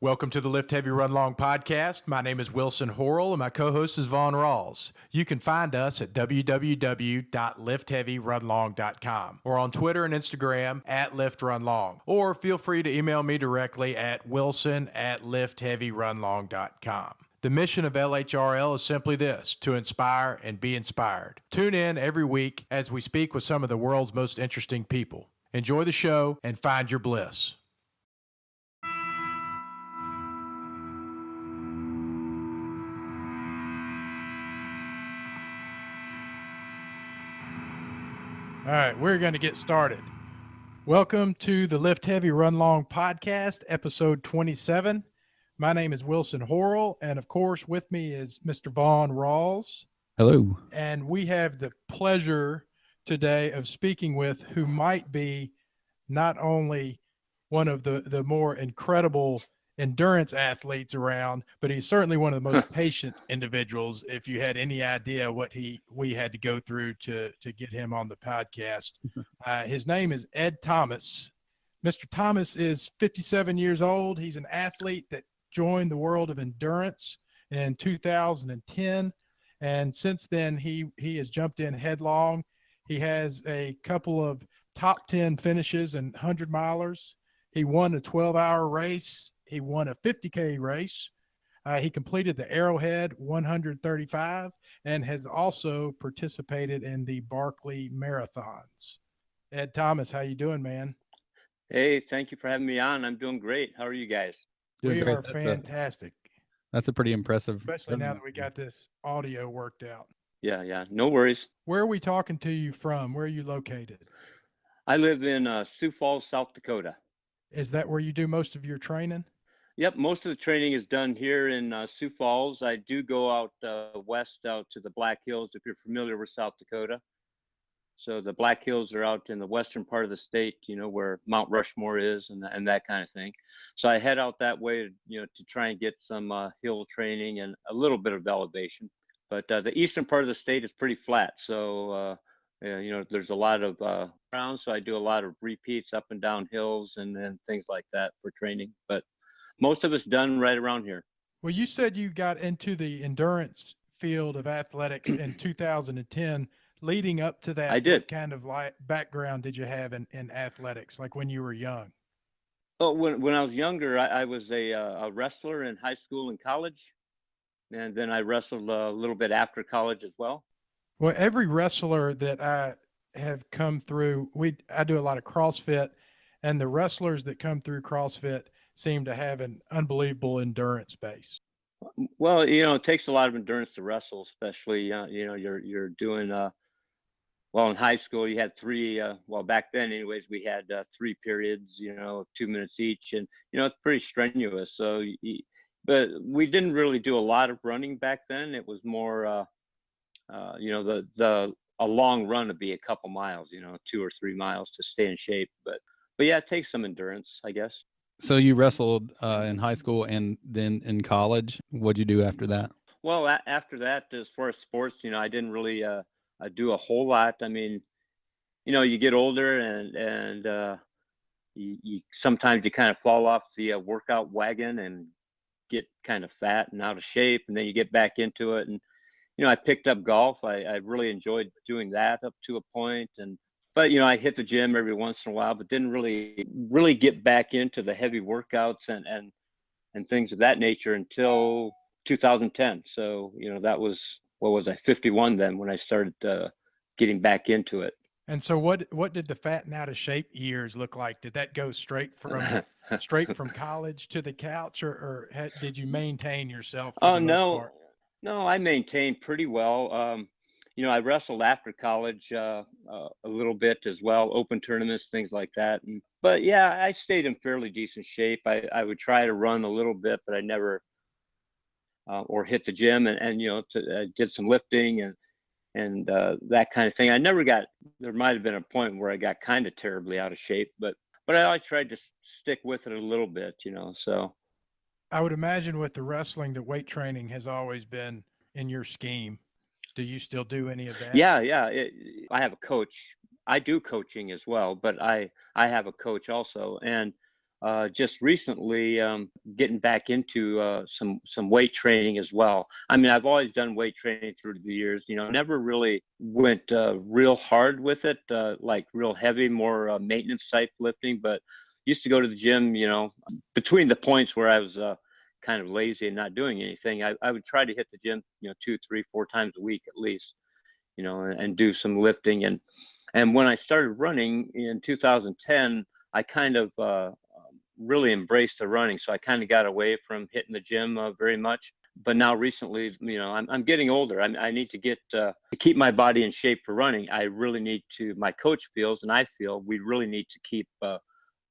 Welcome to the Lift Heavy Run Long podcast. My name is Wilson Horrell and my co-host is Vaughn Rawls. You can find us at www.liftheavyrunlong.com or on Twitter and Instagram at LiftRunLong, or feel free to email me directly at wilson@liftheavyrunlong.com. The mission of LHRL is simply this: to inspire and be inspired. Tune in every week as we speak with some of the world's most interesting people. Enjoy the show and find your bliss. All right, we're going to get started. Welcome to the Lift Heavy Run Long podcast, episode 27. My name is Wilson Horrell, and of course, with me is Mr. Vaughn Rawls. Hello. And we have the pleasure today of speaking with who might be not only one of the more incredible endurance athletes around, but he's certainly one of the most patient individuals. If you had any idea what we had to go through to get him on the podcast. His name is Ed Thomas. Mr. Thomas is 57 years old. He's an athlete that joined the world of endurance in 2010. And since then, he has jumped in headlong. He has a couple of top 10 finishes in 100 milers. He won a 12-hour race. He won a 50K race. He completed the Arrowhead 135 and has also participated in the Barkley Marathons. Ed Thomas, how you doing, man? Hey, thank you for having me on. I'm doing great. How are you guys? We are fantastic. That's a pretty impressive. Especially now that we got this audio worked out. Yeah. No worries. Where are we talking to you from? Where are you located? I live in Sioux Falls, South Dakota. Is that where you do most of your training? Yep, most of the training is done here in Sioux Falls. I do go out west out to the Black Hills, if you're familiar with South Dakota. So the Black Hills are out in the western part of the state, where Mount Rushmore is and that kind of thing. So I head out that way, to try and get some hill training and a little bit of elevation. But the eastern part of the state is pretty flat. So, there's a lot of ground. So I do a lot of repeats up and down hills and things like that for training. But most of it's done right around here. Well, you said you got into the endurance field of athletics in 2010. Leading up to that, I did. What kind of background did you have in athletics, like when you were young? Oh, when I was younger, I was a wrestler in high school and college. And then I wrestled a little bit after college as well. Well, every wrestler that I have come through, I do a lot of CrossFit, and the wrestlers that come through CrossFit seem to have an unbelievable endurance base. Well, it takes a lot of endurance to wrestle, especially, you're doing, well, in high school, you had three, back then anyways, we had 3 periods, 2 minutes each. And, it's pretty strenuous. So, but we didn't really do a lot of running back then. It was more, a long run would be a couple miles, 2 or 3 miles to stay in shape. But yeah, it takes some endurance, I guess. So you wrestled in high school and then in college. What'd you do after that? Well, after that, as far as sports, I didn't really do a whole lot. I mean, you get older and you sometimes you kind of fall off the workout wagon and get kind of fat and out of shape, and then you get back into it. And I picked up golf. I really enjoyed doing that up to a point, but I hit the gym every once in a while, but didn't really get back into the heavy workouts and things of that nature until 2010. So that was, what was I, 51 then when I started getting back into it. And so what did the fat and out of shape years look like? Did that go straight from college to the couch, or did you maintain yourself for the most part? No, I maintained pretty well. I wrestled after college a little bit as well, open tournaments, things like that. But yeah, I stayed in fairly decent shape. I would try to run a little bit, but I never, or hit the gym and I did some lifting and that kind of thing. There might've been a point where I got kind of terribly out of shape, but I always tried to stick with it a little bit, so. I would imagine with the wrestling, the weight training has always been in your scheme. Do you still do any of that? Yeah. I have a coach. I do coaching as well, but I have a coach also. And just recently getting back into some weight training as well. I mean, I've always done weight training through the years, never really went real hard with it, like real heavy, more maintenance type lifting, but used to go to the gym, between the points where I was kind of lazy and not doing anything. I would try to hit the gym, 2, 3, 4 times a week at least, and do some lifting. And when I started running in 2010, I kind of really embraced the running. So I kind of got away from hitting the gym very much. But now recently, I'm getting older. I need to get to keep my body in shape for running. I really need to. My coach feels, and I feel, we really need to keep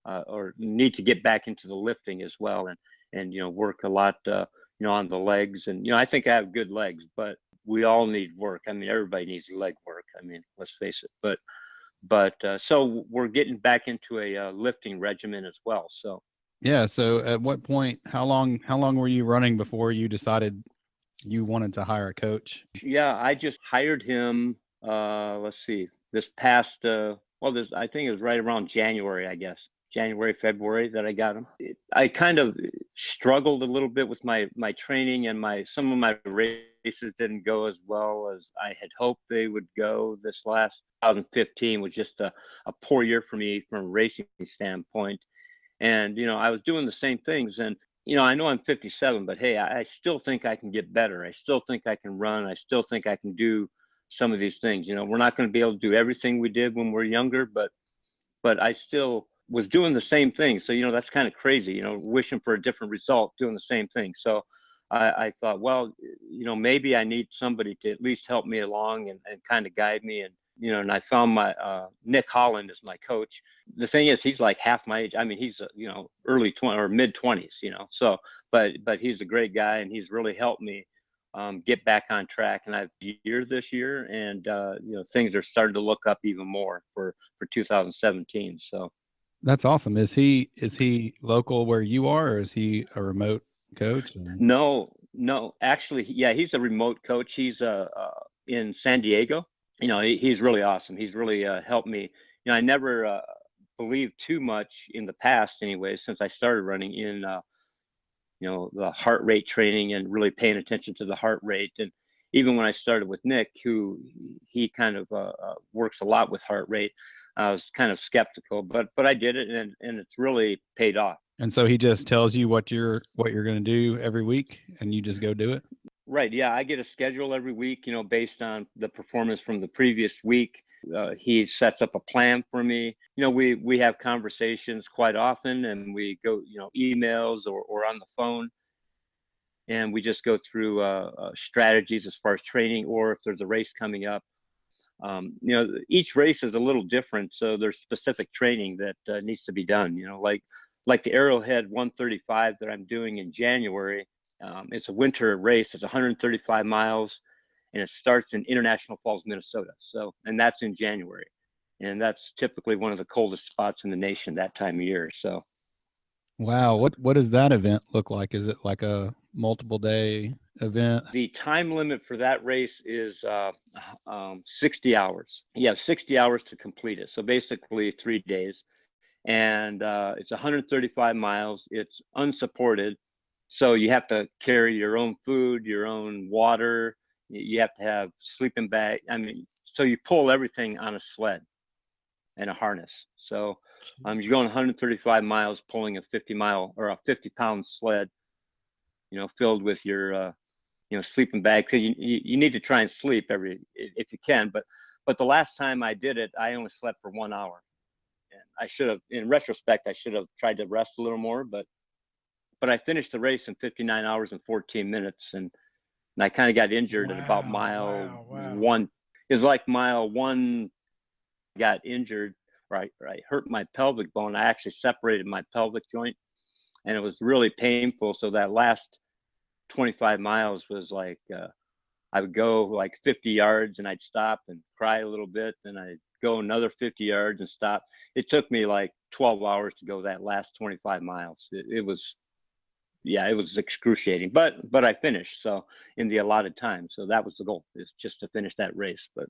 or need to get back into the lifting as well, and work a lot, on the legs. And I think I have good legs, but we all need work. I mean, everybody needs leg work. I mean, let's face it. But so we're getting back into a lifting regimen as well. So yeah. So at what point, how long were you running before you decided you wanted to hire a coach? Yeah, I just hired him. Let's see, this past I think it was right around January, I guess. January, February that I got him. I kind of struggled a little bit with my training, and some of my races didn't go as well as I had hoped they would go. This last 2015 was just a poor year for me from a racing standpoint. And, I was doing the same things. And, I know I'm 57, but hey, I still think I can get better. I still think I can run. I still think I can do some of these things. We're not going to be able to do everything we did when we were younger, but I still was doing the same thing. So, that's kind of crazy, wishing for a different result, doing the same thing. So I thought, well, maybe I need somebody to at least help me along and kind of guide me. And, and I found my Nick Holland is my coach. The thing is, he's like half my age. I mean, he's, early 20 or mid 20s, so, but he's a great guy, and he's really helped me get back on track. And I've year this year, and things are starting to look up even more for 2017. So that's awesome. Is he local where you are, or is he a remote coach? No, actually, yeah, he's a remote coach. He's in San Diego. He's really awesome. He's really helped me. I never believed too much in the past, anyways, since I started running in the heart rate training and really paying attention to the heart rate. And even when I started with Nick, who he kind of works a lot with heart rate, I was kind of skeptical, but I did it, and it's really paid off. And so he just tells you what you're going to do every week, and you just go do it? Right. Yeah. I get a schedule every week, based on the performance from the previous week. He sets up a plan for me. We have conversations quite often, and we go, emails or on the phone. And we just go through strategies as far as training, or if there's a race coming up. Each race is a little different. So there's specific training that needs to be done, like the Arrowhead 135 that I'm doing in January. It's a winter race. It's 135 miles, and it starts in International Falls, Minnesota. So, and that's in January, and that's typically one of the coldest spots in the nation that time of year. So, wow, what does that event look like? Is it like a multiple day event? The time limit for that race is 60 hours. You have 60 hours to complete it. So basically 3 days, and it's 135 miles. It's unsupported. So you have to carry your own food, your own water. You have to have sleeping bag. I mean, so you pull everything on a sled and a harness. So you're going 135 miles pulling a 50-mile or a 50-pound sled, filled with your, sleeping bag. Cause you need to try and sleep if you can. But the last time I did it, I only slept for 1 hour. And I should have, in retrospect, I should have tried to rest a little more, but I finished the race in 59 hours and 14 minutes. And I kind of got injured at about mile one. It was like mile one, got injured, right? I hurt my pelvic bone. I actually separated my pelvic joint, and it was really painful. So that last 25 miles was like, I would go like 50 yards and I'd stop and cry a little bit. Then I'd go another 50 yards and stop. It took me like 12 hours to go that last 25 miles. It was excruciating, but I finished. So in the allotted time. So that was the goal, is just to finish that race. But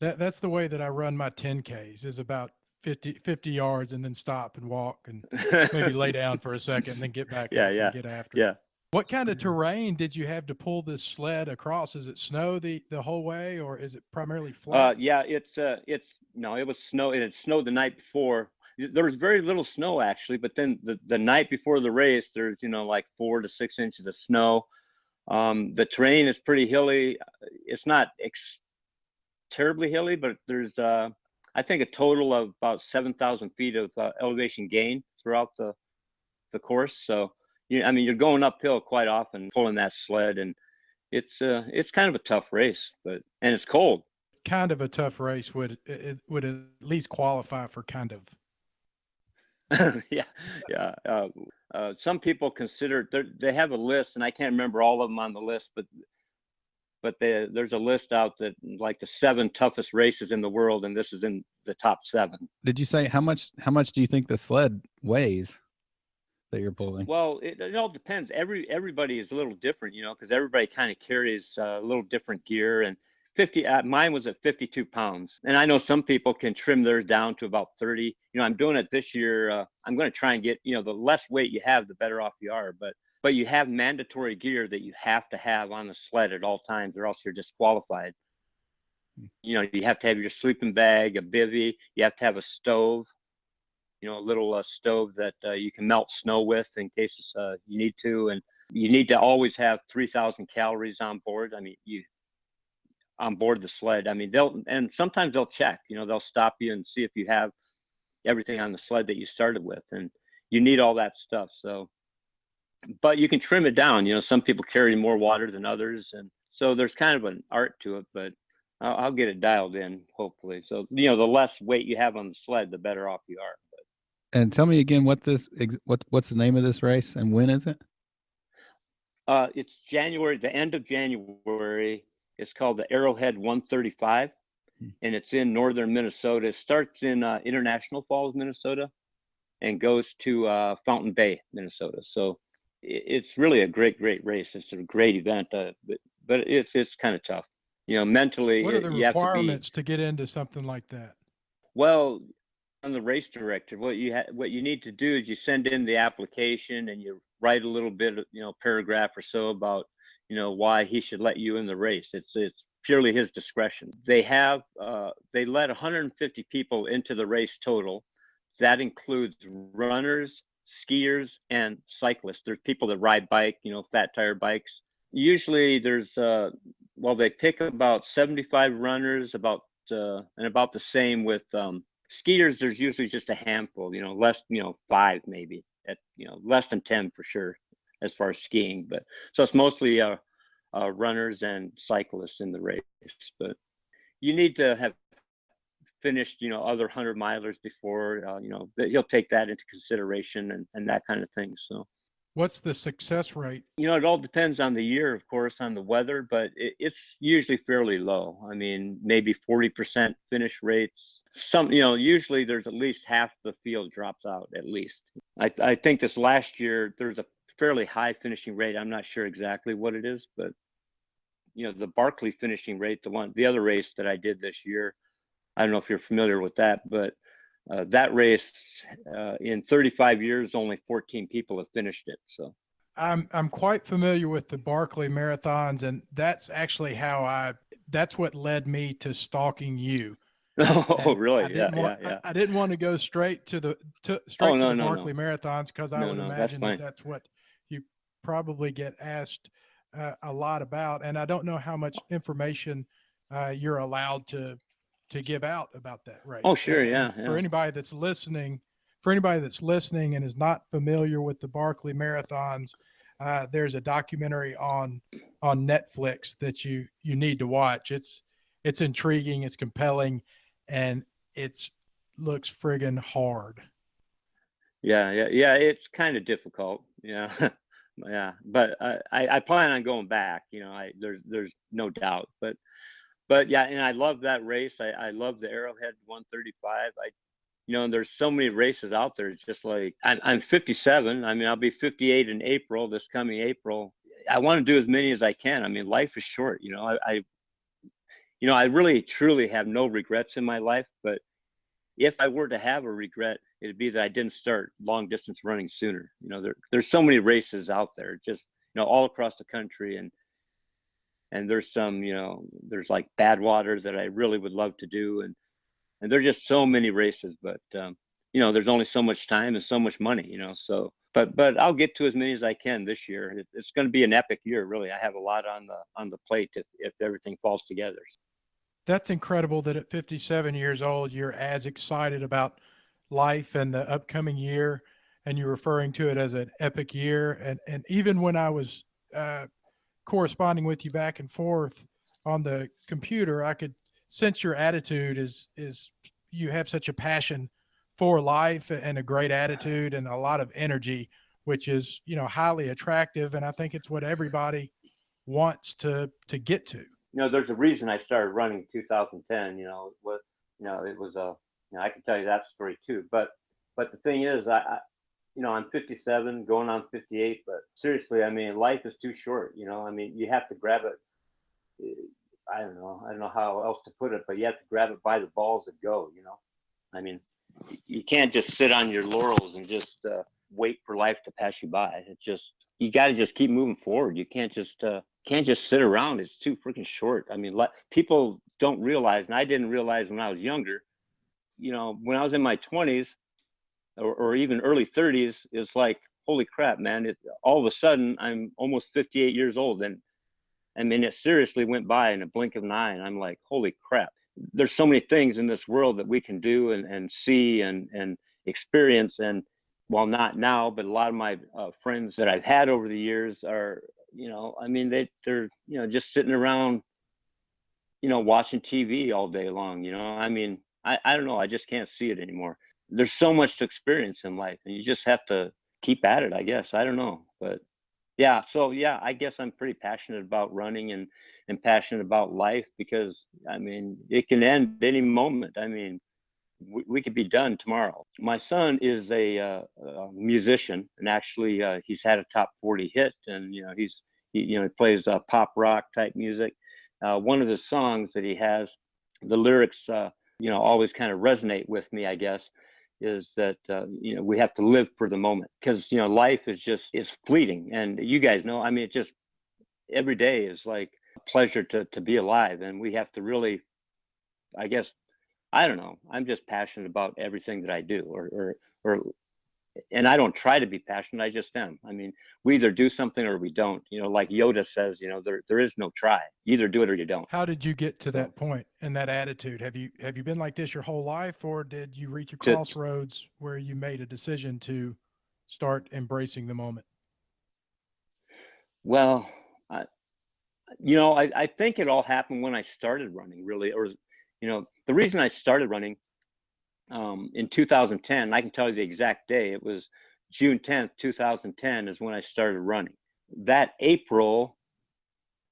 that's the way that I run my 10Ks, is about 50 yards and then stop and walk and maybe lay down for a second and then get back Yeah, up yeah, and get after it. yeah. What kind of terrain did you have to pull this sled across? Is it snow the whole way, or is it primarily flat? Yeah, no, it was snow. It had snowed the night before. There was very little snow actually, but then the night before the race, there's, you know, like 4 to 6 inches of snow. The terrain is pretty hilly. It's not terribly hilly, but there's I think a total of about 7,000 feet of elevation gain throughout the course. So I mean, you're going uphill quite often pulling that sled, and it's kind of a tough race, and it's cold. Kind of a tough race would at least qualify for kind of. Yeah, yeah. Some people consider they have a list, and I can't remember all of them on the list, but there's a list out that like the 7 toughest races in the world, and this is in the top 7. Did you say how much do you think the sled weighs that you're pulling? Well, it all depends. Everybody is a little different, you know, because everybody kind of carries a little different gear. And mine was at 52 pounds, and I know some people can trim theirs down to about 30. You know, I'm doing it this year. I'm going to try and get, you know, the less weight you have, the better off you are. But you have mandatory gear that you have to have on the sled at all times, or else you're disqualified. You know, you have to have your sleeping bag, a bivvy. You have to have a stove. You know, a little stove that you can melt snow with in case you need to. And you need to always have 3,000 calories on board. I mean, on board the sled. I mean, sometimes they'll check, you know, they'll stop you and see if you have everything on the sled that you started with, and you need all that stuff. So, but you can trim it down. You know, some people carry more water than others, and so there's kind of an art to it, but I'll get it dialed in, hopefully. So, you know, the less weight you have on the sled, the better off you are. And tell me again what's the name of this race and when is it? It's January, the end of January. It's called the Arrowhead 135, and it's in northern Minnesota. It starts in International Falls, Minnesota, and goes to Fountain Bay, Minnesota. So it's really a great race. It's a great event, but it's kind of tough. You know, mentally. What are the requirements to get into something like that? Well, I'm the race director. What you need to do is you send in the application and you write a little bit, you know, paragraph or so about, you know, why he should let you in the race. It's purely his discretion. They let 150 people into the race total. That includes runners, skiers, and cyclists. There's people that ride bike, you know, fat tire bikes. Usually there's they pick about 75 runners, and about the same with skiers. There's usually just a handful, you know, less, you know, 5 maybe, at, you know, less than 10 for sure as far as skiing. But so it's mostly runners and cyclists in the race. But you need to have finished, you know, other 100-milers before, you know, he'll take that into consideration and that kind of thing. So what's the success rate? You know, it all depends on the year, of course, on the weather, but it's usually fairly low. I mean, maybe 40% finish rates. You know, usually there's at least half the field drops out at least. I think this last year there's a fairly high finishing rate. I'm not sure exactly what it is, but you know, the Barkley finishing rate, the other race that I did this year, I don't know if you're familiar with that, but that race, in 35 years, only 14 people have finished it. So I'm quite familiar with the Barkley Marathons, and that's actually that's what led me to stalking you. Oh, really? Yeah. I didn't want to go straight to the Barkley Marathons, because I would imagine that's what you probably get asked a lot about, and I don't know how much information you're allowed to give out about that race. Oh, sure. Yeah. For anybody that's listening and is not familiar with the Barkley Marathons, there's a documentary on Netflix that you need to watch. It's intriguing, it's compelling, and it looks friggin' hard. Yeah. It's kind of difficult. Yeah. Yeah. But I plan on going back. You know, there's no doubt. But yeah, and I love that race. I love the Arrowhead 135. You know, and there's so many races out there. It's just like, I'm 57. I mean, I'll be 58 in April, this coming April. I want to do as many as I can. I mean, life is short. You know, I really truly have no regrets in my life, but if I were to have a regret, it'd be that I didn't start long distance running sooner. You know, there's so many races out there, just, you know, all across the country. And there's some, you know, there's like Badwater that I really would love to do. And there's just so many races, but, you know, there's only so much time and so much money, you know, so, but I'll get to as many as I can this year. It's going to be an epic year, really. I have a lot on the plate if everything falls together. That's incredible that at 57 years old, you're as excited about life and the upcoming year, and you're referring to it as an epic year. And even when I was corresponding with you back and forth on the computer, I could sense your attitude is you have such a passion for life and a great attitude and a lot of energy, which is, you know, highly attractive. And I think it's what everybody wants to get to. You know, there's a reason I started running in 2010. You know, it was a, you know, I can tell you that story too. But the thing is, you know, I'm 57, going on 58. But seriously, I mean, life is too short. You know, I mean, you have to grab it. I don't know how else to put it, but you have to grab it by the balls and go. You know, I mean, you can't just sit on your laurels and just wait for life to pass you by. It just, you got to just keep moving forward. You can't just sit around. It's too freaking short. I mean, people don't realize, and I didn't realize when I was younger, you know, when I was in my 20s or even early 30s, it's like, holy crap, man. All of a sudden, I'm almost 58 years old. And I mean, it seriously went by in a blink of an eye. And I'm like, holy crap. There's so many things in this world that we can do and see and experience. And well, not now, but a lot of my friends that I've had over the years are, you know, I mean, they're, you know, just sitting around, you know, watching TV all day long. You know, I mean, I don't know. I just can't see it anymore. There's so much to experience in life, and you just have to keep at it, I guess. I don't know. But yeah, so yeah, I guess I'm pretty passionate about running and passionate about life because, I mean, it can end any moment. I mean, we could be done tomorrow. My son is a musician, and actually he's had a top 40 hit, and you know he plays pop rock type music. One of the songs that he has, the lyrics you know, always kind of resonate with me, I guess, is that you know, we have to live for the moment because, you know, life is fleeting, and you guys know, I mean, it just, every day is like a pleasure to be alive, and we have to really, I guess, I don't know. I'm just passionate about everything that I do, or, and I don't try to be passionate. I just am. I mean, we either do something or we don't. You know, like Yoda says, you know, there is no try. You either do it or you don't. How did you get to that point and that attitude? Have you been like this your whole life, or did you reach a crossroads where you made a decision to start embracing the moment? Well, you know, I think it all happened when I started running, really, or, you know, the reason I started running in 2010, I can tell you the exact day. It was June 10th, 2010 is when I started running. That April,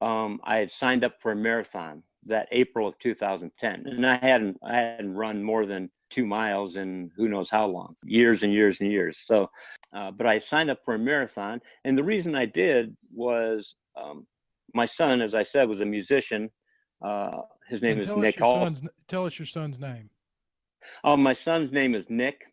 I had signed up for a marathon that April of 2010, and I hadn't run more than 2 miles in who knows how long, years and years and years. So, but I signed up for a marathon, and the reason I did was my son, as I said, was a musician. His name is Nick. Tell us your son's name. My son's name is Nick,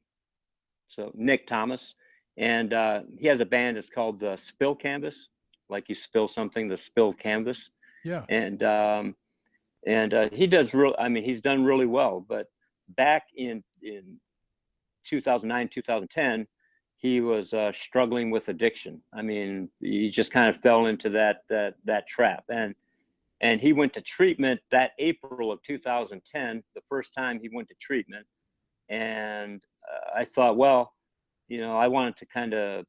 so Nick Thomas, and he has a band. It's called Spill Canvas, like you spill something, the spill canvas. Yeah. And he does I mean, he's done really well. But back in 2009, 2010, he was struggling with addiction. I mean, he just kind of fell into that trap. And he went to treatment that April of 2010, the first time he went to treatment. And I thought, well, you know, I wanted to kind of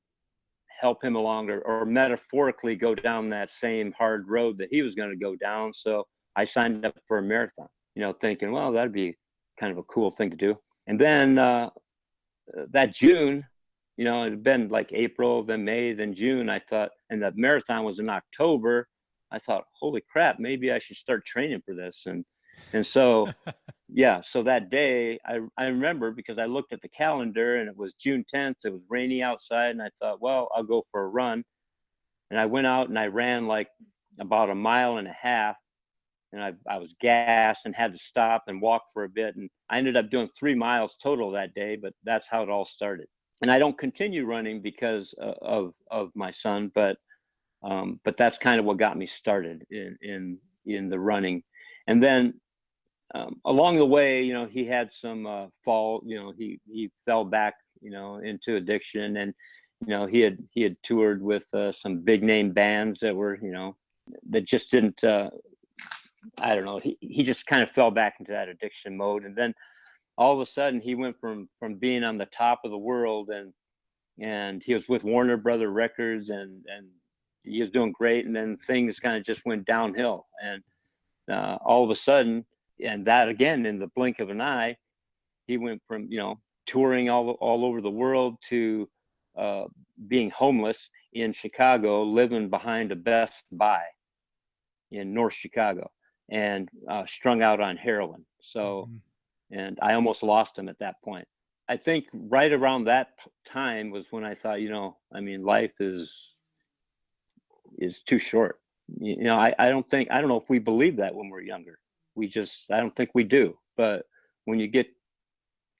help him along or metaphorically go down that same hard road that he was going to go down. So I signed up for a marathon, you know, thinking, well, that'd be kind of a cool thing to do. And then that June, you know, it had been like April, then May, then June, I thought, and the marathon was in October. I thought, holy crap, maybe I should start training for this. And so, yeah, so that day I remember because I looked at the calendar and it was June 10th. It was rainy outside, and I thought, well, I'll go for a run. And I went out and I ran like about 1.5 miles. and I was gassed and had to stop and walk for a bit. And I ended up doing 3 miles total that day, but that's how it all started. And I don't continue running because of my son, but that's kind of what got me started in the running. And then along the way, you know, he had some fall, you know, he fell back, you know, into addiction. And, you know, he had toured with some big name bands that were, you know, that just didn't, I don't know, he just kind of fell back into that addiction mode. And then all of a sudden he went from being on the top of the world, and he was with Warner Brother Records, and he was doing great. And then things kind of just went downhill. And all of a sudden, and that again, in the blink of an eye, he went from, you know, touring all over the world to being homeless in Chicago, living behind a Best Buy in North Chicago, and strung out on heroin. So, and I almost lost him at that point. I think right around that time was when I thought, you know, I mean, life is too short. You know, I don't know if we believe that when we're younger. I don't think we do. But when you get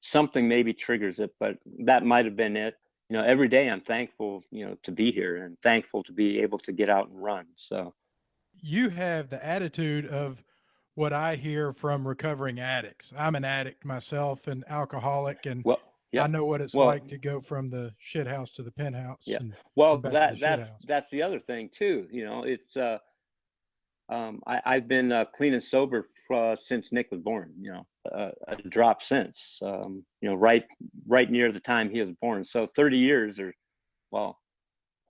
something, maybe triggers it, but that might have been it. You know, every day I'm thankful, you know, to be here, and thankful to be able to get out and run. So You have the attitude of what I hear from recovering addicts. I'm an addict myself, and alcoholic, and well, I yep. know what it's Well, like to go from the shit house to the penthouse, yeah. and Well, back to the shit house. that's the other thing too. You know, it's I've been clean and sober since Nick was born. You know, a drop since. You know, right near the time he was born. So 30 years, or, well,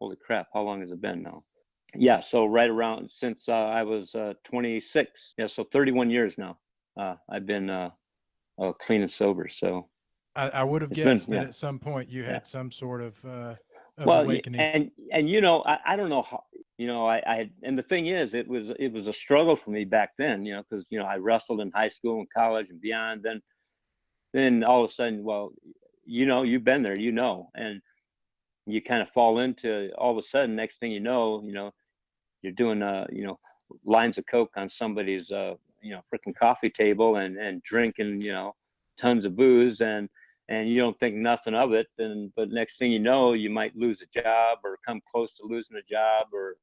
holy crap, how long has it been now? Yeah, so right around since I was 26. Yeah, so 31 years now. I've been clean and sober. So I would have it's been, guessed that at some point you yeah. had some sort of Well, awakening. and you know, I don't know how, you know, I and the thing is, it was a struggle for me back then, you know, because, you know, I wrestled in high school and college and beyond. Then all of a sudden, well, you know, you've been there, you know, and you kind of fall into, all of a sudden, next thing you know, you're doing you know, lines of coke on somebody's you know, freaking coffee table, and drinking, you know, tons of booze, and you don't think nothing of it. And but next thing you know, you might lose a job, or come close to losing a job, or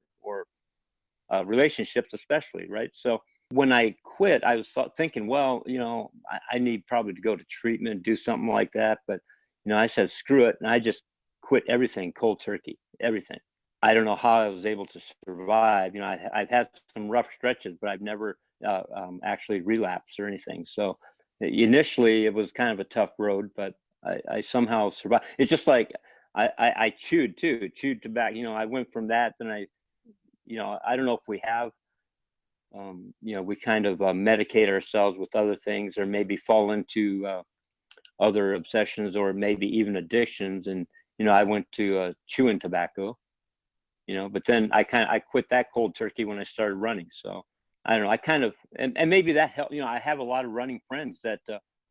relationships especially, right? So when I quit, I was thinking, well, you know, I need probably to go to treatment, do something like that. But, you know, I said screw it, and I just quit everything cold turkey, everything. I don't know how I was able to survive. You know, I've had some rough stretches, but I've never actually relapsed or anything. So initially, it was kind of a tough road, but I somehow survived. It's just like I chewed tobacco. You know, I went from that, then you know, I don't know if we have, you know, we kind of medicate ourselves with other things, or maybe fall into other obsessions, or maybe even addictions. And, you know, I went to chewing tobacco, you know, but then I quit that cold turkey when I started running. So I don't know, I kind of, and maybe that helped. You know, I have a lot of running friends that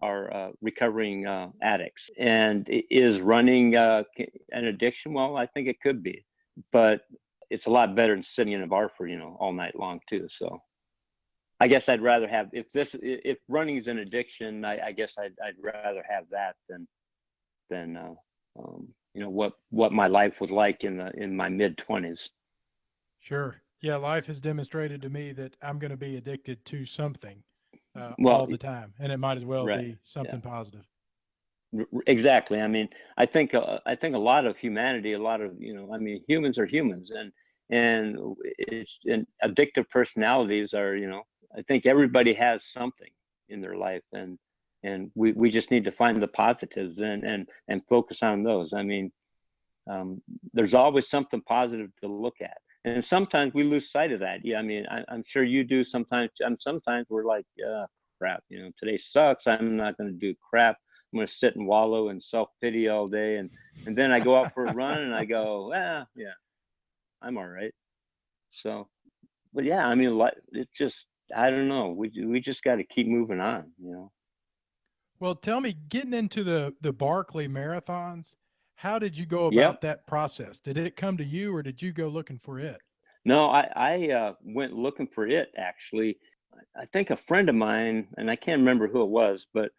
are recovering addicts. And is running an addiction? Well, I think it could be, but it's a lot better than sitting in a bar for, you know, all night long too. So I guess I'd rather have, if running is an addiction, I guess I'd rather have that than you know, what my life was like in my mid-20s. Sure. Yeah, life has demonstrated to me that I'm going to be addicted to something Well, all the time, and it might as well right. be something Yeah. positive. Exactly. I mean, I think a lot of humanity, a lot of, you know, I mean, humans are humans, and addictive personalities are, you know, I think everybody has something in their life, and we just need to find the positives, and focus on those. I mean, there's always something positive to look at, and sometimes we lose sight of that. Yeah, I mean, I'm sure you do sometimes. Sometimes we're like, crap, you know, today sucks. I'm not going to do crap. I'm going to sit and wallow in self-pity all day. And then I go out for a run, and I go, yeah, I'm all right. So, but yeah, I mean, it's just, I don't know. We just got to keep moving on, you know? Well, tell me, getting into the Barkley Marathons, how did you go Yep. about that process? Did it come to you, or did you go looking for it? No, I went looking for it, actually. I think a friend of mine, and I can't remember who it was, but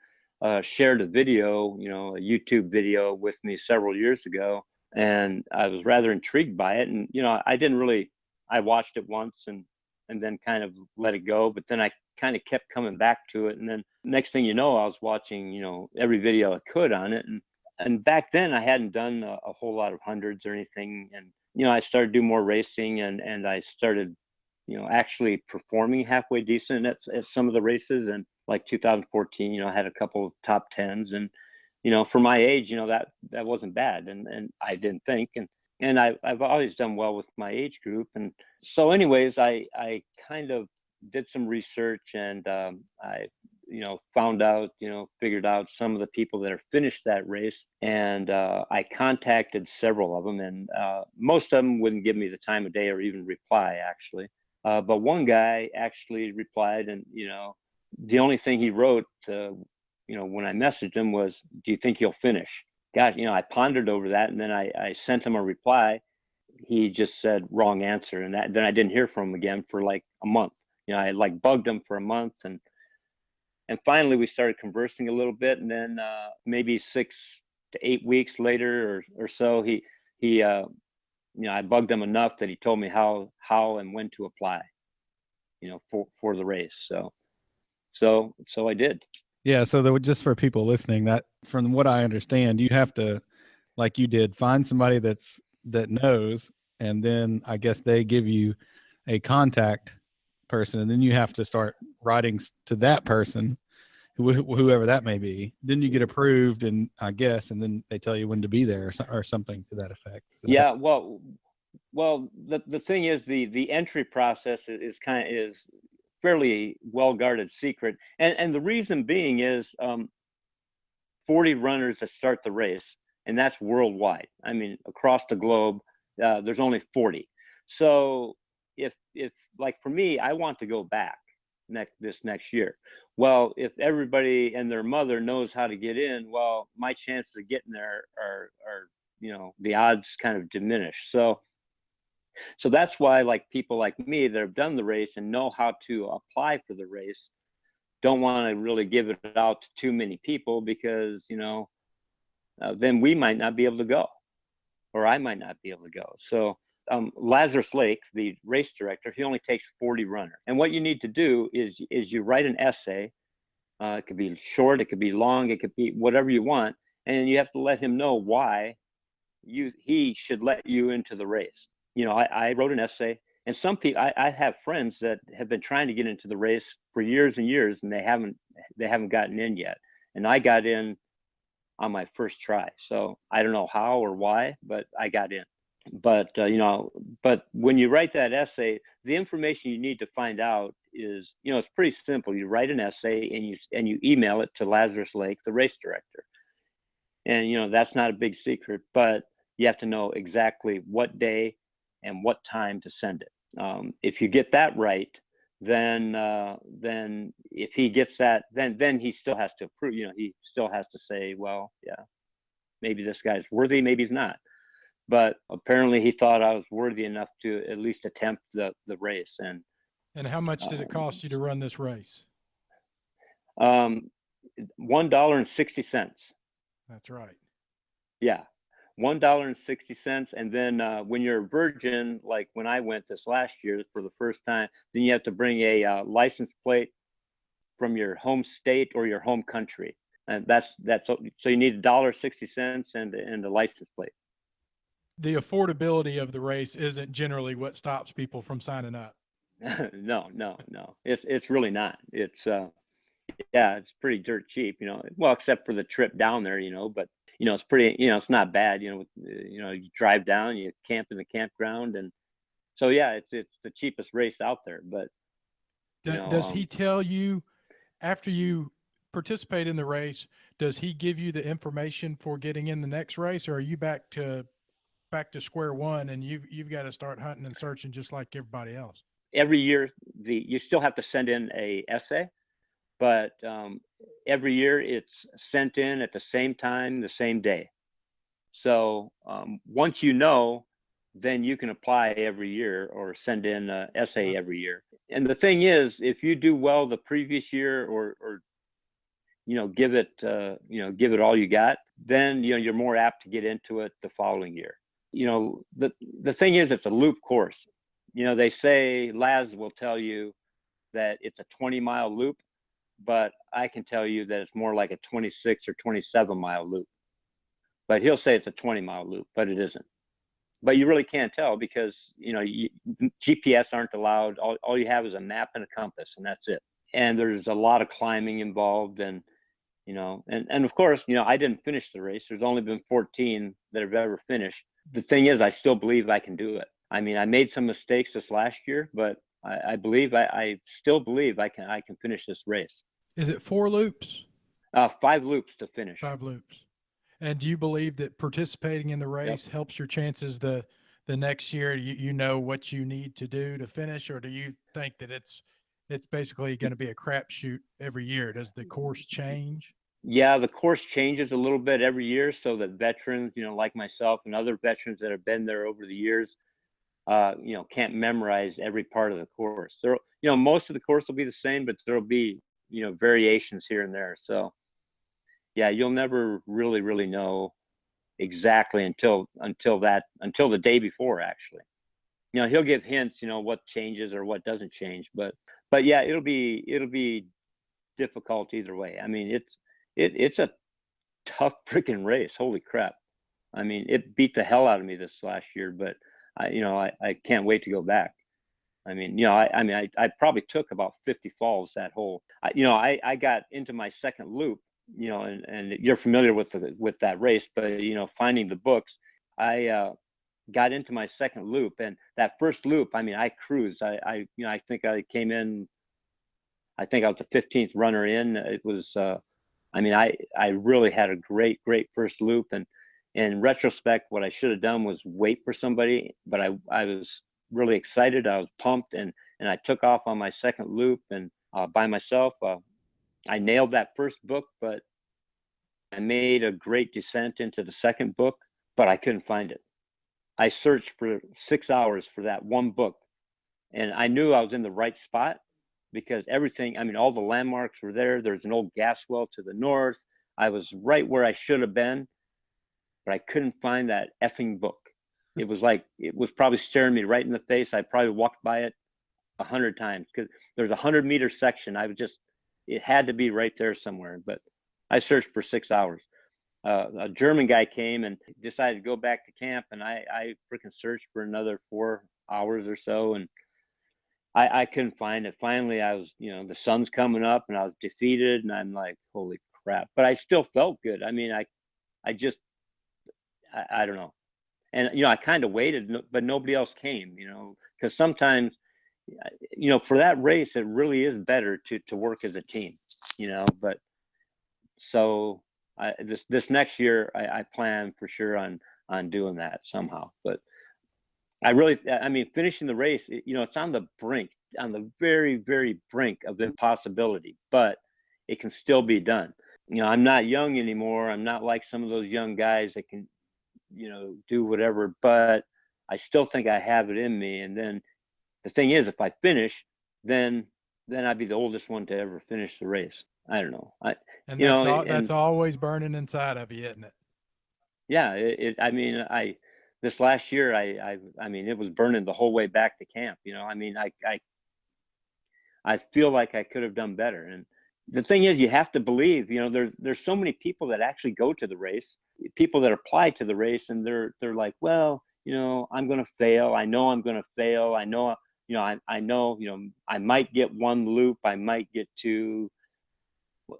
shared a video, a YouTube video with me several years ago, and I was rather intrigued by it. And I watched it once and then kind of let it go, but then I kind of kept coming back to it. And then next thing you know, I was watching, every video I could on it. And back then I hadn't done a whole lot of hundreds or anything. And, I started doing more racing and I started, actually performing halfway decent at some of the races. And like 2014, I had a couple of top tens, and, for my age, that wasn't bad. And I didn't think, and I've always done well with my age group. And so anyways, I kind of did some research, and I found out, figured out some of the people that have finished that race, and I contacted several of them, and most of them wouldn't give me the time of day or even reply, actually. But one guy actually replied, and the only thing he wrote, when I messaged him was, "Do you think you'll finish?" God, I pondered over that, and then I sent him a reply. He just said wrong answer, and then I didn't hear from him again for like a month. I like bugged him for a month, and finally we started conversing a little bit, and then maybe 6 to 8 weeks later or so, he I bugged him enough that he told me how and when to apply, for the race. So I did. Yeah. So just for people listening, that from what I understand, you have to, like you did, find somebody that knows, and then I guess they give you a contact person, and then you have to start writing to that person, whoever that may be. Then you get approved, and I guess, and then they tell you when to be there, or something to that effect. Yeah. Well, the thing is, the entry process is fairly well guarded secret, and the reason being is 40 runners that start the race, and that's worldwide. I mean, across the globe, there's only 40. So if like for me, I want to go back this next year. Well, if everybody and their mother knows how to get in, well, my chances of getting there are the odds kind of diminish. So that's why, like, people like me that have done the race and know how to apply for the race don't want to really give it out to too many people, because then we might not be able to go, or I might not be able to go. So Lazarus Lake, the race director, he only takes 40 runners, and what you need to do is you write an essay. It could be short, it could be long, it could be whatever you want, and you have to let him know why he should let you into the race. I wrote an essay, and some people, I have friends that have been trying to get into the race for years and years, and they haven't gotten in yet. And I got in on my first try. So I don't know how or why, but I got in. But but when you write that essay, the information you need to find out is, it's pretty simple. You write an essay and you email it to Lazarus Lake, the race director. And that's not a big secret, but you have to know exactly what day and what time to send it. If you get that right, then if he gets that, then he still has to approve. He still has to say, well, yeah, maybe this guy's worthy, maybe he's not. But apparently he thought I was worthy enough to at least attempt the race. And how much did it cost you to run this race? $1.60. That's right. Yeah. $1.60. And then when you're a virgin, like when I went this last year for the first time, then you have to bring a license plate from your home state or your home country. And that's so you need $1.60 and a license plate. The affordability of the race isn't generally what stops people from signing up. No. It's really not. It's it's pretty dirt cheap, well, except for the trip down there, but it's pretty, it's not bad, you drive down, you camp in the campground, and so yeah, it's the cheapest race out there. But does he tell you, after you participate in the race, does he give you the information for getting in the next race, or are you back to square one and you've got to start hunting and searching just like everybody else? Every year you still have to send in a essay, but every year it's sent in at the same time, the same day. So once then you can apply every year or send in an essay every year. And the thing is, if you do well the previous year or give it all you got, then, you're more apt to get into it the following year. The thing is, it's a loop course. They say, Laz will tell you that it's a 20-mile loop, but I can tell you that it's more like a 26 or 27-mile loop. But he'll say it's a 20-mile loop, but it isn't. But you really can't tell because, GPS aren't allowed. All you have is a map and a compass, and that's it. And there's a lot of climbing involved. And, and of course, I didn't finish the race. There's only been 14 that have ever finished. The thing is, I still believe I can do it. I mean, I made some mistakes this last year, but I still believe I can finish this race. Is it 4 loops? 5 loops to finish. 5 loops. And do you believe that participating in the race helps your chances the next year? You know what you need to do to finish, or do you think that it's basically going to be a crapshoot every year? Does the course change? Yeah, the course changes a little bit every year, so that veterans, like myself and other veterans that have been there over the years, can't memorize every part of the course. There, most of the course will be the same, but there'll be, variations here and there. So, yeah, you'll never really know exactly until the day before, actually. He'll give hints, what changes or what doesn't change, but yeah, it'll be difficult either way. I mean, it's a tough freaking race. Holy crap. I mean, it beat the hell out of me this last year, but I can't wait to go back. I mean, I probably took about 50 falls that whole, I got into my second loop, and you're familiar with that race, but, finding the books, I got into my second loop, and that first loop, I mean, I cruised. I think I came in, I think I was the 15th runner in. It was, I really had a great first loop. And in retrospect, what I should have done was wait for somebody, but I was really excited. I was pumped, and I took off on my second loop, and by myself. I nailed that first book, but I made a great descent into the second book, but I couldn't find it. I searched for 6 hours for that one book, and I knew I was in the right spot because everything, I mean, all the landmarks were there. There's an old gas well to the north. I was right where I should have been, but I couldn't find that effing book. It was like, it was probably staring me right in the face. I probably walked by it 100 times because there's a 100-meter section. It had to be right there somewhere, but I searched for 6 hours. A German guy came and decided to go back to camp, and I freaking searched for another 4 hours or so, and I couldn't find it. Finally, I was, the sun's coming up, and I was defeated, and I'm like, holy crap. But I still felt good. I mean, I don't know. And, I kind of waited, but nobody else came, because sometimes, for that race, it really is better to work as a team, but so this next year, I plan for sure on doing that somehow. But I mean, finishing the race, it's on the brink, on the very, very brink of impossibility, but it can still be done. I'm not young anymore. I'm not like some of those young guys that can, do whatever, but I still think I have it in me. And then the thing is, if I finish, then I'd be the oldest one to ever finish the race. I don't know. That's always burning inside of you, isn't it? Yeah. I mean, this last year, I mean, it was burning the whole way back to camp. I mean, I feel like I could have done better. And the thing is, you have to believe. There's so many people that actually go to the race, people that apply to the race, and they're like, well, I'm going to fail. I know I'm going to fail. I know. I know, I might get one loop, I might get two.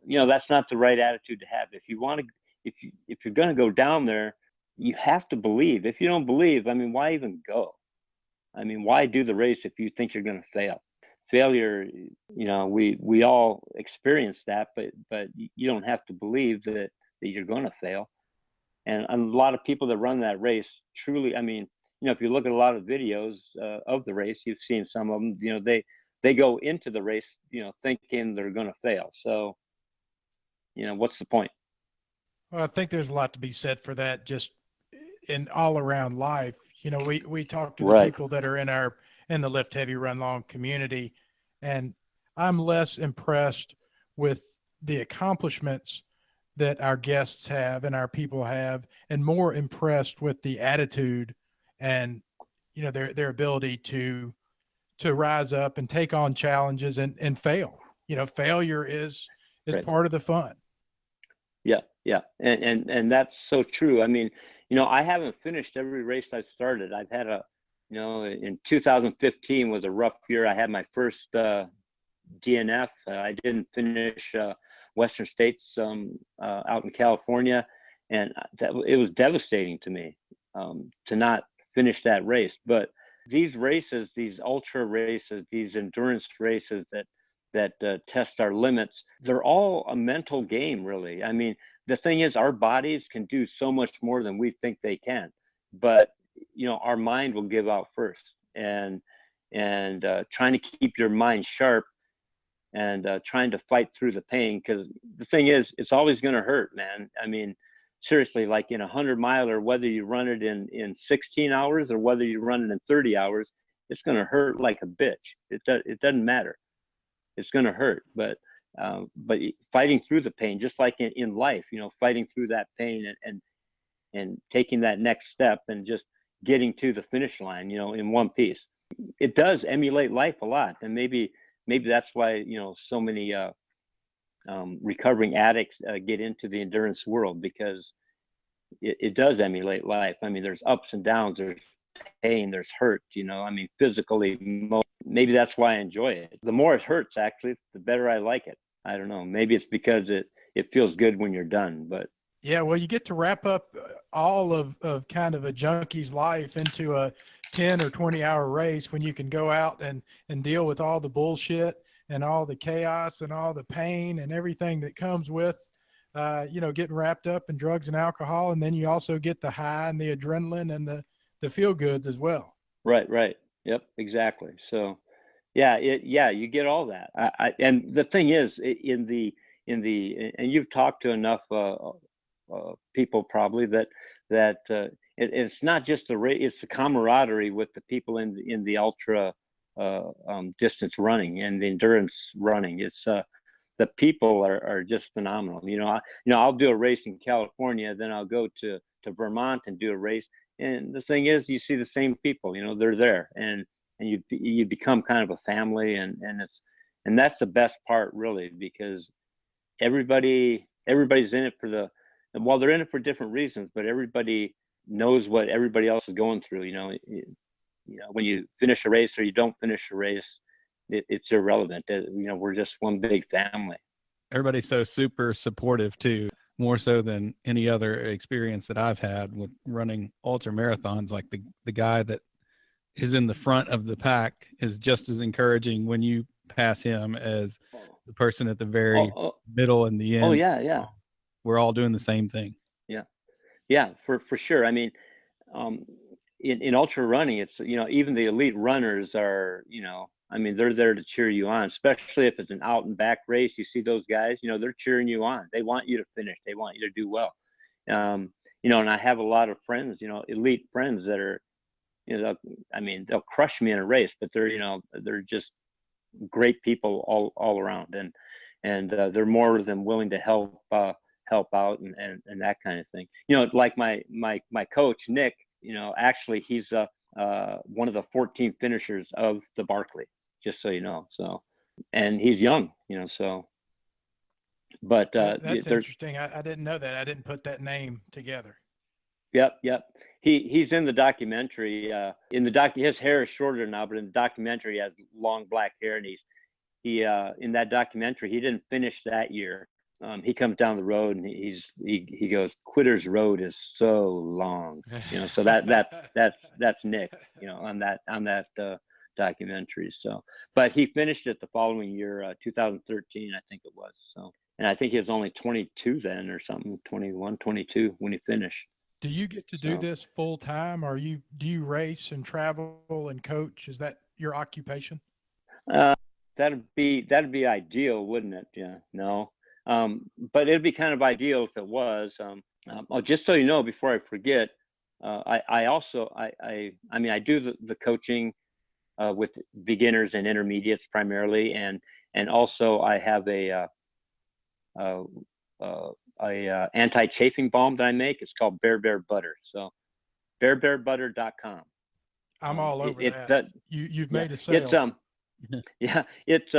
That's not the right attitude to have. If you're going to go down there, you have to believe. If you don't believe, I mean, why even go? I mean, why do the race if you think you're going to fail? Failure, we all experience that, but you don't have to believe that you're going to fail. And a lot of people that run that race truly, I mean, if you look at a lot of videos of the race, you've seen some of them, they go into the race, thinking they're going to fail. So, what's the point? Well, I think there's a lot to be said for that, just in all around life. You know, we talk to the Right. people that are in the lift heavy run long community, and I'm less impressed with the accomplishments that our guests have and our people have, and more impressed with the attitude and, you know, their ability to rise up and take on challenges and fail. You know, failure is Right. part of the fun. Yeah, yeah, and that's so true. I mean, you know, I haven't finished every race I've started. I've had you know, in 2015 was a rough year. I had my first DNF. I didn't finish Western States out in California, and it was devastating to me to not finish that race. But these races, these ultra races, these endurance races that test our limits, they're all a mental game, really. I mean, the thing is, our bodies can do so much more than we think they can, but you know, our mind will give out first, and trying to keep your mind sharp and trying to fight through the pain, because the thing is, it's always going to hurt, man. I mean, seriously, like in 100-miler, whether you run it in 16 hours or whether you run it in 30 hours, it's going to hurt like a bitch. It doesn't matter. It's going to hurt, but fighting through the pain, just like in life, you know, fighting through that pain and taking that next step and just getting to the finish line, you know, in one piece. It does emulate life a lot, and maybe that's why, you know, so many recovering addicts get into the endurance world, because it does emulate life. I mean, there's ups and downs, there's pain, there's hurt, you know. I mean, physically, maybe that's why I enjoy it. The more it hurts, actually, the better I like it. I don't know. Maybe it's because it feels good when you're done. But yeah, well, you get to wrap up all of kind of a junkie's life into a 10 or 20-hour race when you can go out and deal with all the bullshit and all the chaos and all the pain and everything that comes with, you know, getting wrapped up in drugs and alcohol. And then you also get the high and the adrenaline and the feel goods as well. Right. Yep, exactly. So yeah, you get all that. And the thing is, in the and you've talked to enough people probably that it's not just the race; it's the camaraderie with the people in the ultra distance running and the endurance running. It's the people are just phenomenal. You know, I'll do a race in California, then I'll go to Vermont and do a race. And the thing is, you see the same people. You know, they're there, and you become kind of a family, and that's the best part, really, because everybody's in it for well, they're in it for different reasons, but everybody knows what everybody else is going through. You know, when you finish a race or you don't finish a race, it's irrelevant. You know, we're just one big family. Everybody's so super supportive too, more so than any other experience that I've had with running ultra marathons. Like the guy that is in the front of the pack is just as encouraging when you pass him as the person at the very middle and the end. Oh yeah. We're all doing the same thing. Yeah, for sure. I mean, in ultra running, it's, you know, even the elite runners are, you know, I mean, they're there to cheer you on, especially if it's an out and back race. You see those guys, you know, they're cheering you on. They want you to finish. They want you to do well. You know, and I have a lot of friends, you know, elite friends that are, you know, I mean, they'll crush me in a race, but they're, you know, they're just great people all around, and they're more than willing to help out and that kind of thing. You know, like my coach Nick, you know, actually he's one of the 14 finishers of the Barkley, just so you know. So, and he's young, you know, so. But that's interesting. I didn't know that. I didn't put that name together. Yep. He's in the documentary. His hair is shorter now, but in the documentary, he has long black hair, and he in that documentary, he didn't finish that year. He comes down the road and he goes, "Quitter's road is so long," you know. So that's Nick, you know, on that documentary. So, but he finished it the following year, 2013, I think it was. So, and I think he was only 22 then, or something, 21, 22 when he finished. Do you get to do this full time, or do you race and travel and coach? Is that your occupation? That'd be ideal, wouldn't it? Yeah, no. But it'd be kind of ideal if it was. Just so you know, before I forget, I also, I mean, I do the coaching with beginners and intermediates primarily. And also I have a anti-chafing balm that I make. It's called Bear Butter. So bearbutter.com. I'm all over that. You've yeah, made a sale. It's yeah, it's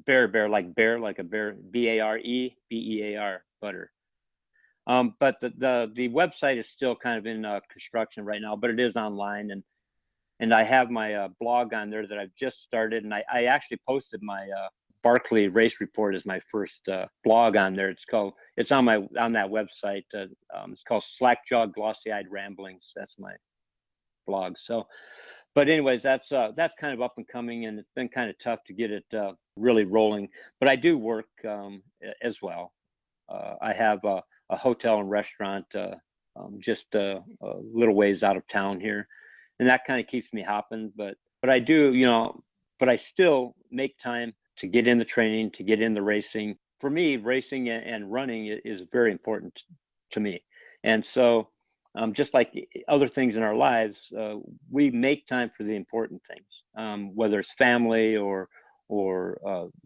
bear like a bear, BARE butter. But the website is still kind of in construction right now, but it is online, and I have my blog on there that I've just started, and I actually posted my Barkley race report as my first blog on there. It's on that website. It's called Slackjaw Glossy-Eyed Ramblings. That's my blog. So, but anyways, that's kind of up and coming, and it's been kind of tough to get it really rolling. But I do work as well. I have a hotel and restaurant just a little ways out of town here, and that kind of keeps me hopping. But I do, but I still make time to get in the training, to get in the racing. For me, racing and running is very important to me. And so just like other things in our lives, we make time for the important things, whether it's family or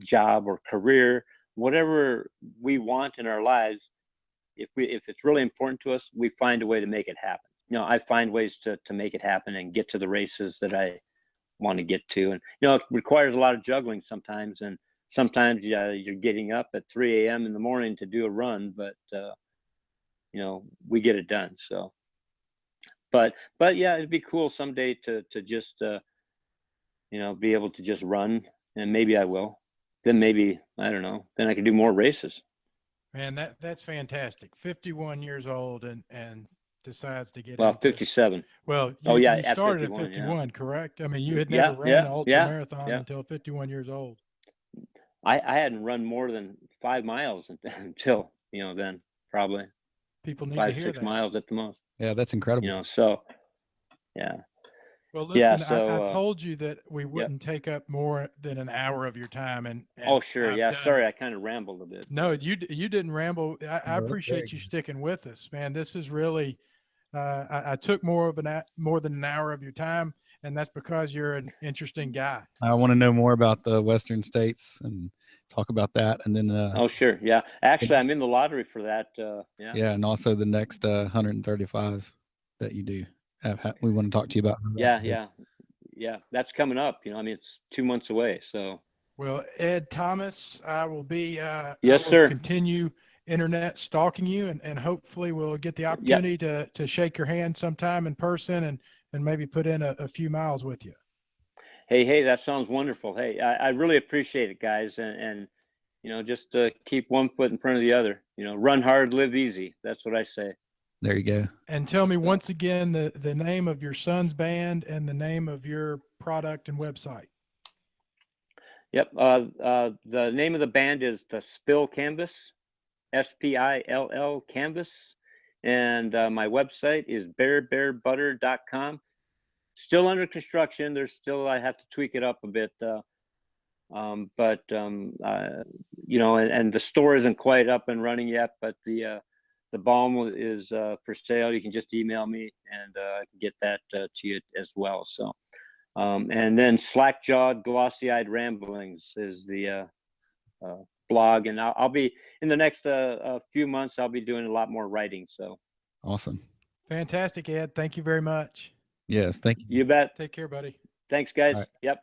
job or career, whatever we want in our lives. If it's really important to us, we find a way to make it happen. I find ways to make it happen and get to the races that I want to get to. And it requires a lot of juggling sometimes, and sometimes you're getting up at 3 a.m. in the morning to do a run, but we get it done. So but yeah, it'd be cool someday to just be able to just run, and maybe I will. Then maybe, I don't know, then I could do more races. Man, that's fantastic. 51 years old and decides to get Well, into 57. Well, you you started 51, at 51, yeah. correct? I mean, you had never ran an ultra marathon until 51 years old. I hadn't run more than 5 miles until, then probably. People need 5, to hear 6 that. miles at the most. Yeah, that's incredible. So, yeah. Well, listen, so, I told you that we wouldn't take up more than an hour of your time. And oh, sure. Yeah. Sorry, I kind of rambled a bit. No, you didn't ramble. I appreciate you sticking with us, man. This is really, I took more than an hour of your time, and that's because you're an interesting guy. I want to know more about the Western states and talk about that. And then, oh, sure. Yeah. Actually, I'm in the lottery for that. Yeah. Yeah. And also the next 135 that you do. We want to talk to you about. Yeah. That's coming up. I mean, it's 2 months away. So. Well, Ed Thomas, I will be, yes, sir. Continue internet stalking you, and hopefully we'll get the opportunity to shake your hand sometime in person and maybe put in a few miles with you. Hey, that sounds wonderful. Hey, I really appreciate it, guys. And just keep one foot in front of the other, run hard, live easy. That's what I say. There you go. And tell me once again the name of your son's band and the name of your product and website. Yep. The name of the band is the Spill Canvas, SPILL Canvas. And my website is bearbutter.com. Still under construction. I have to tweak it up a bit. And the store isn't quite up and running yet, but the balm is for sale. You can just email me, and I can get that to you as well. So, and then Slack-Jawed Glossy-Eyed Ramblings is the blog, and I'll be in the next few months. I'll be doing a lot more writing. So awesome, fantastic, Ed. Thank you very much. Yes, thank you. You bet. Take care, buddy. Thanks, guys. Right. Yep.